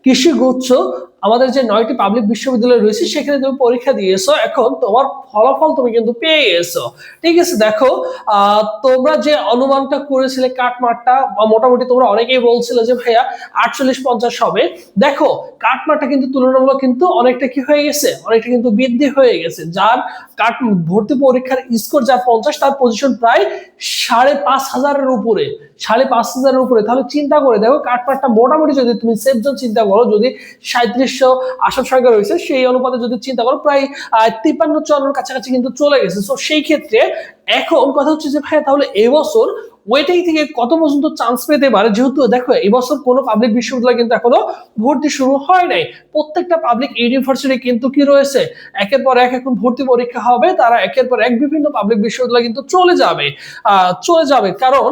কৃষিগুচ্ছ আমাদের যে 9টি পাবলিক বিশ্ববিদ্যালয় রয়েছে সেখানে তুমি পরীক্ষা দিয়েছো, এখন তোমার ফলাফল তুমি কিন্তু পেয়ে গেছো। ঠিক আছে, দেখো তোমরা যে অনুমানটা করেছিলে কাটমারটা, মোটামুটি তোমরা অনেকেই বলছিলে যে ভাইয়া 48-50 হবে। দেখো কাটমারটা কিন্তু তুলনামূলক কিন্তু অনেকটা কি হয়ে গেছে, অনেকটা কিন্তু বৃদ্ধি হয়ে গেছে। যার কাট ভর্তি পরীক্ষার স্কোর যার 50, তার পজিশন প্রায় 5,500-এর উপরে, 5,500-এর উপরে। তাহলে চিন্তা করে দেখো কাটমারটা মোটামুটি যদি তুমি সেফ জোন চিন্তা করো, যদি 3700 আসন সংখ্যা রয়েছে সেই অনুপাতে যদি চিন্তা করো প্রায় 53-54 কাছাকাছি কিন্তু চলে গেছে। তো সেই ক্ষেত্রে এখন কথা হচ্ছে যে ভাই তাহলে এবছর ওয়েটিং থেকে কত পর্যন্ত চান্স পেতে পারে, যেহেতু দেখো এবছর কোনো পাবলিক বিশ্ববিদ্যালয় কিন্তু এখনো ভর্তি শুরু হয় নাই। প্রত্যেকটা পাবলিক ইউনিভার্সিটি কিন্তু কি রয়েছে, একের পর এক এখন ভর্তি পরীক্ষা হবে, তারা একের পর এক বিভিন্ন পাবলিক বিশ্ববিদ্যালয় কিন্তু চলে যাবে কারণ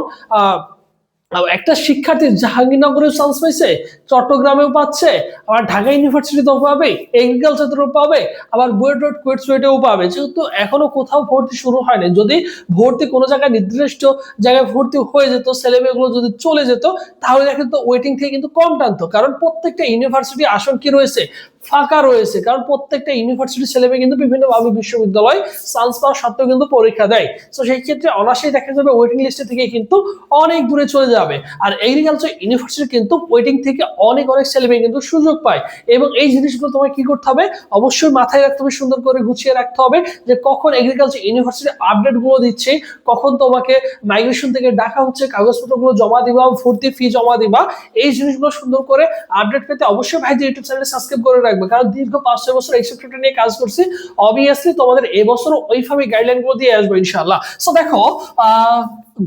একটা শিক্ষার্থী জাহাঙ্গীরনগরেও চান্স পাইছে, চট্টগ্রামেও পাচ্ছে, আবার ঢাকা ইউনিভার্সিটিতেও পাবে, এগ্রিকালচারেও পাবে, আবার বুয়েট রোড কুয়েটসুয়েটেও পাবে। যেহেতু এখনো কোথাও ভর্তি শুরু হয়নি, যদি ভর্তি কোনো জায়গায় নির্দিষ্ট জায়গায় ভর্তি হয়ে যেত, ছেলেমেয়েগুলো যদি চলে যেত, তাহলে দেখেন তো ওয়েটিং থেকে কিন্তু কম টানতো। কারণ প্রত্যেকটা ইউনিভার্সিটি আসন কি রয়েছে, ফাঁকা রয়েছে। কারণ প্রত্যেকটা ইউনিভার্সিটি ছেলেমেয়ে কিন্তু বিভিন্ন পাবলিক বিশ্ববিদ্যালয় চান্স পাওয়া সত্ত্বেও কিন্তু পরীক্ষা দেয়। তো সেই ক্ষেত্রে অনায়াসেই দেখা যাবে ওয়েটিং লিস্টে থেকে কিন্তু অনেক দূরে চলে যাবে। আর এগ্রিকালচার ইউনিভার্সিটি কিন্তু ওয়েটিং থেকে অনেক ছেলেমেয়ে কিন্তু সুযোগ পায়। এবং এই জিনিসগুলো তোমায় কি করতে হবে, অবশ্যই মাথায় রাখতে হবে, সুন্দর করে গুছিয়ে রাখতে হবে যে কখন এগ্রিকালচার ইউনিভার্সিটি আপডেট গুলো দিচ্ছে, কখন তোমাকে মাইগ্রেশন থেকে ডাকা হচ্ছে, কাগজপত্রগুলো জমা দিবা, ভর্তি ফি জমা দিবা। এই জিনিসগুলো সুন্দর করে আপডেট পেতে অবশ্যই ভাইদের ইউটিউব চ্যানেলে সাবস্ক্রাইব করে রাখবে, কারণ দীর্ঘ 5-6 বছর এক্সেপ্টেড নিয়ে কাজ করছি। অবভিয়াসলি তোমাদের এবছর ওইভাবে গাইডলাইন গুলো দিয়ে আসবে ইনশাআল্লাহ। সো দেখো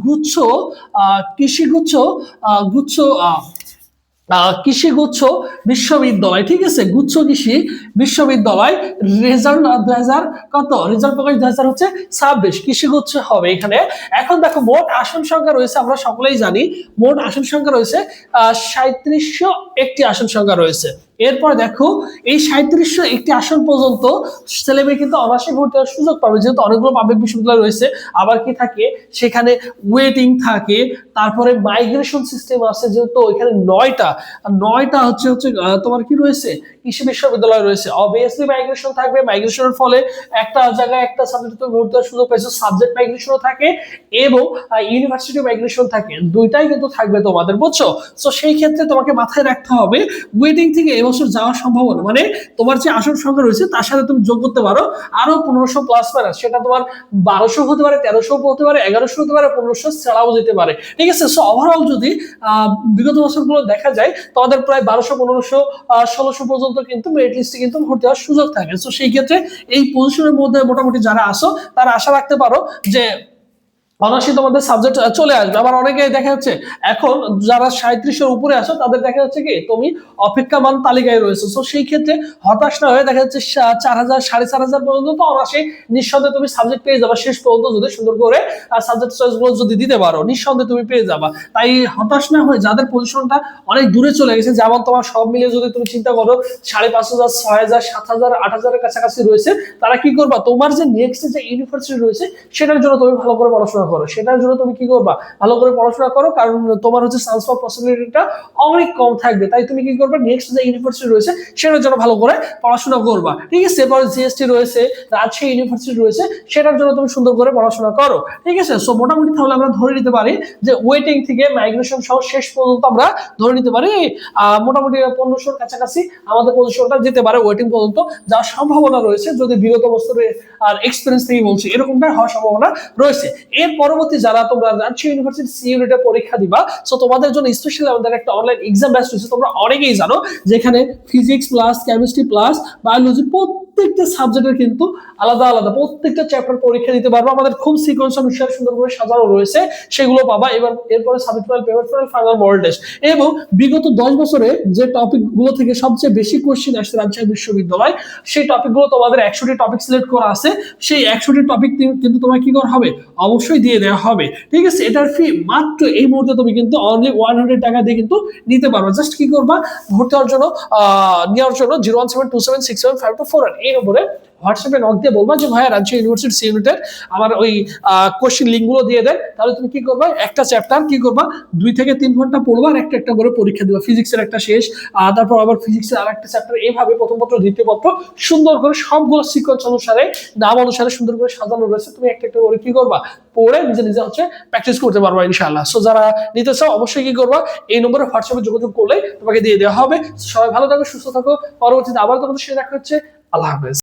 গুচ্ছ কৃষিগুচ্ছ গুচ্ছ কৃষিগুচ্ছ বিশ্ববিদ্যালয়, ঠিক আছে, গুচ্ছ কৃষি বিশ্ববিদ্যালয় রেজাল্ট 2000 কত, রেজাল্ট প্রকাশ 2026 কৃষিগুচ্ছ হবে এখানে। এখন দেখো মোট আসন সংখ্যা রয়েছে, আমরা সকলেই জানি মোট আসন সংখ্যা রয়েছে 3701টি আসন সংখ্যা রয়েছে। এরপর দেখো এই 3701টি আসন পর্যন্ত ছেলেমেয়ে কিন্তু অনায়াসে ভর্তি হওয়ার সুযোগ পাবে, যেহেতু অনেকগুলো পাবলিক বিশ্ববিদ্যালয় রয়েছে। আবার কি থাকে সেখানে ওয়েটিং থাকে, তারপরে মাইগ্রেশন সিস্টেম আছে, যেহেতু এখানে 9টা হচ্ছে তোমার কি রয়েছে, কৃষি বিশ্ববিদ্যালয় রয়েছে। অবভিয়াসলি মাইগ্রেশন থাকবে, মাইগ্রেশনের ফলে একটা জায়গায় একটা সাবজেক্টে ভর্তি হওয়ার সুযোগ পাইছো, সাবজেক্ট মাইগ্রেশনও থাকে এবং ইউনিভার্সিটি মাইগ্রেশন থাকে, দুইটাই কিন্তু থাকবে তোমাদের, বুঝছো? তো সেই ক্ষেত্রে তোমাকে মাথায় রাখতে হবে ওয়েটিং থেকে এবছর যাওয়ার সম্ভাবনা, মানে তোমার যে আসন সংখ্যা রয়েছে তার সাথে তুমি যোগ করতে পারো আরো 1500 প্লাস মাইনাস, সেটা তোমার 1200 হতে পারে, 1300 হতে পারে, 1100 হতে পারে, 1500 ছাড়াও যেতে পারে। ঠিক আছে, সো ওভারঅল যদি বিগত বছরগুলো দেখা যায় তোমাদের প্রায় 1200, 1500, 1600 পর্যন্ত কিন্তু মেরিট লিস্টে কিন্তু ভর্তি হওয়ার সুযোগ থাকে। সো সেই ক্ষেত্রে এই পজিশনের মধ্যে মোটামুটি যারা আসো তারা আশা রাখতে পারো যে অনায়াসে তোমাদের সাবজেক্ট চলে আসবে। আবার অনেকে দেখা যাচ্ছে এখন যারা 3700-এর উপরে আসো তাদের দেখা যাচ্ছে কি তুমি অপেক্ষামান তালিকায় রয়েছে। সো সেই ক্ষেত্রে হতাশ না হয়ে দেখা যাচ্ছে 4000, 4500 পর্যন্ত তো অনায়াসে নিঃসন্দেহে তুমি সাবজেক্ট পেয়ে যাবা, শেষ পর্যন্ত যদি সুন্দর করে সাবজেক্ট চয়েস গুলো যদি দিতে পারো নিঃসন্দেহে তুমি পেয়ে যাবা। তাই হতাশ না হয়ে যাদের পজিশনটা অনেক দূরে চলে গেছে, যেমন তোমার সব মিলিয়ে যদি তুমি চিন্তা করো 5500, 6000, 7000, 8000-এর কাছাকাছি রয়েছে, তারা কি করবা, তোমার যে নেক্সট যে ইউনিভার্সিটি রয়েছে সেটার জন্য তুমি ভালো করে পড়াশোনা করো, সেটার জন্য তুমি কি করবা, ভালো করে পড়াশোনা করো, কারণ তোমার হচ্ছে চান্স পাওয়ার পসিবিলিটিটা অনেক কম থাকবে। তাই তুমি কি করবে, নেক্সট যে ইউনিভার্সিটি রয়েছে সেটার জন্য ভালো করে পড়াশোনা করবা। ঠিক আছে, এরপর জিএসটি রয়েছে, রাজশাহী ইউনিভার্সিটি রয়েছে, সেটার জন্য তুমি সুন্দর করে পড়াশোনা করো। ঠিক আছে, সো মোটামুটি তাহলে আমরা ধরে নিতে পারি যে ওয়েটিং থেকে মাইগ্রেশন সহ শেষ পর্যন্ত আমরা ধরে নিতে পারি মোটামুটি 1500-এর কাছাকাছি আমাদের পজিশনটা যেতে পারে, ওয়েটিং পর্যন্ত যাওয়ার সম্ভাবনা রয়েছে, যদি বিগত বছরে আর এক্সপেরিয়েন্স থেকে বলছি এরকমটা হওয়ার সম্ভাবনা রয়েছে। এর পরবর্তী যারা তোমরা রাজশাহী ইউনিভার্সিটি সি ইউনিটে পরীক্ষা দিবা, সো তোমাদের জন্য স্পেশালি আমাদের একটা অনলাইন এক্সাম ব্যাচ রয়েছে, তোমরা অনেকেই জানো, যেখানে physics plus chemistry plus biology প্রত্যেকটা সাবজেক্টের কিন্তু আলাদা আলাদা প্রত্যেকটা চ্যাপ্টার পরীক্ষা দিতে পারবো। আমাদের খুব সিকোয়েন্স অনুসারে সুন্দর করে সাজানো রয়েছে, সেগুলো পাবা। এবার এরপরে subject paper final model test এবং বিগত 10 বছরে যে টপিক গুলো থেকে সবচেয়ে বেশি কোশ্চেন আসছে রাজশাহী বিশ্ববিদ্যালয়, সেই টপিকগুলো তোমাদের 100টি টপিক সিলেক্ট করা আছে, সেই 100টি টপিক কিন্তু তোমার কি করা হবে, অবশ্যই দিয়ে দেওয়া হবে। ঠিক আছে, এটার ফি মাত্র এই মুহূর্তে তুমি কিন্তু অনলি 100 টাকা দিয়ে কিন্তু নিতে পারবে। জাস্ট কি করবা, ভর্তি হওয়ার জন্য নেওয়ার জন্য 01727675241 এই নম্বরে হোয়াটসঅ্যাপে নক দিয়ে বলবা যে ভাইয়া রাজশাহী ইউনিভার্সিটি ইউনিটের আমার ওই কোশ্চেন লিঙ্কগুলো দিয়ে দেয়, তাহলে তুমি কি করবা একটা চ্যাপ্টার কি করবা 2 থেকে 3 ঘন্টা পড়বা আর একটা একটা করে পরীক্ষা দিবা। ফিজিক্সের একটা শেষ, তারপর আবার ফিজিক্সের আরেকটা চ্যাপ্টার, এইভাবে প্রথম পত্র দ্বিতীয় পত্র সুন্দর করে সবগুলো সিকোয়েন্স অনুসারে নাম অনুসারে সুন্দর করে সাজানো রয়েছে। তুমি একটা একটা করে কি করবা পড়ে নিজে নিজে হচ্ছে প্র্যাকটিস করতে পারবা ইনশাআল্লাহ। সো যারা নিতে চাও অবশ্যই কি করবা এই নম্বরে হোয়াটসঅ্যাপে যোগাযোগ করলে তোমাকে দিয়ে দেওয়া হবে। সবাই ভালো থাকো, সুস্থ থাকো, পরবর্তীতে আবার তোমাদের সাথে দেখা হচ্ছে। আল্লাহ হাফেজ।